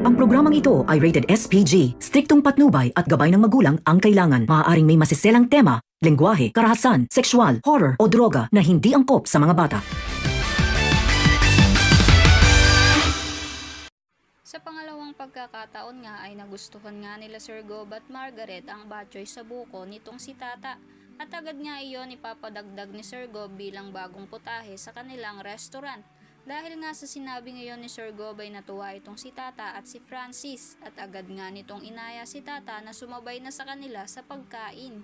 Ang programang ito ay rated SPG. Striktong patnubay at gabay ng magulang ang kailangan. Maaaring may masiselang tema, lengguwahe, karahasan, sexual, horror o droga na hindi angkop sa mga bata. Sa pangalawang pagkakataon nga ay nagustuhan nga nila Sir Gob at Margaret ang batchoy sa buko nitong si Tata. At agad nga iyon ipapadagdag ni Sir Gob bilang bagong putahe sa kanilang restaurant. Dahil nga sa sinabi ngayon ni Sir Gob ay natuwa itong si Tata at si Francis at agad nga nitong inaya si Tata na sumabay na sa kanila sa pagkain.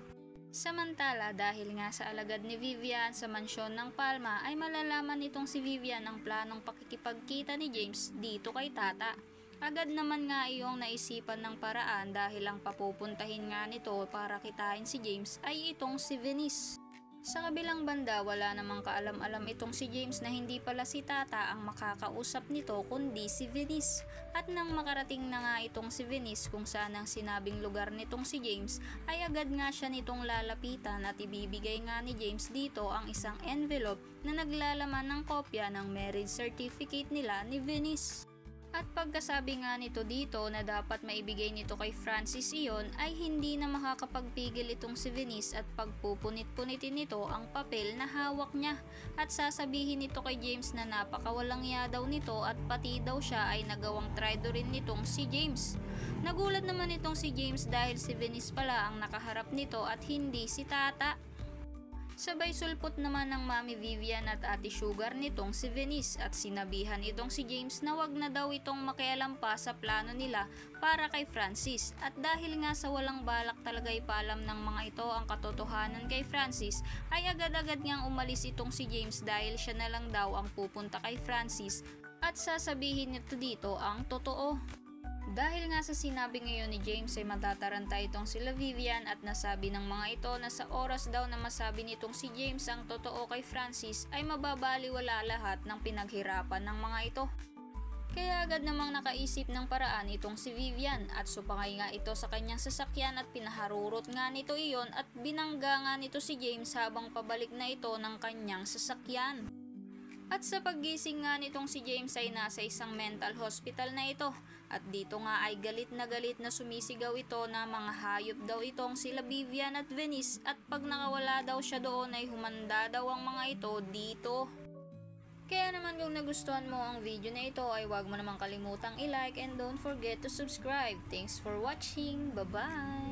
Samantala dahil nga sa alagad ni Vivian sa mansyon ng Palma ay malalaman nitong si Vivian ang planong pakikipagkita ni James dito kay Tata. Agad naman nga iyong naisipan ng paraan dahil ang papupuntahin nga nito para kitain si James ay itong si Venice. Sa kabilang banda wala namang kaalam-alam itong si James na hindi pala si Tata ang makakausap nito kundi si Venice. At nang makarating na nga itong si Venice kung saan ang sinabing lugar nitong si James ay agad nga siya nitong lalapitan at ibibigay nga ni James dito ang isang envelope na naglalaman ng kopya ng marriage certificate nila ni Venice. At pagkasabi nga nito dito na dapat maibigay nito kay Francis iyon ay hindi na makakapagpigil itong si Venice at pagpupunit-punitin nito ang papel na hawak niya at sasabihin nito kay James na napakawalang iya daw nito at pati daw siya ay nagawang traitor rin nitong si James. Nagulat naman itong si James dahil si Venice pala ang nakaharap nito at hindi si Tata. Sabay sulpot naman ng Mami Vivian at Ate Sugar nitong si Venice at sinabihan itong si James na wag na daw itong makialam pa sa plano nila para kay Francis. At dahil nga sa walang balak talaga ipalam ng mga ito ang katotohanan kay Francis ay agad-agad ngang umalis itong si James dahil siya na lang daw ang pupunta kay Francis at sasabihin nito dito ang totoo. Dahil nga sa sinabi ngayon ni James ay matataranta itong sila Vivian at nasabi ng mga ito na sa oras daw na masabi nitong si James ang totoo kay Francis ay mababaliwala lahat ng pinaghirapan ng mga ito. Kaya agad namang nakaisip ng paraan itong si Vivian at supangay nga ito sa kanyang sasakyan at pinaharurot nga nito iyon at binangga nga nito si James habang pabalik na ito ng kanyang sasakyan. At sa paggising nga nitong si James ay nasa isang mental hospital na ito. At dito nga ay galit na sumisigaw ito na mga hayop daw itong sila Vivian at Venice at pag nakawala daw siya doon ay humanda daw ang mga ito dito. Kaya naman kung nagustuhan mo ang video na ito ay huwag mo namang kalimutang i-like and don't forget to subscribe. Thanks for watching. Bye-bye!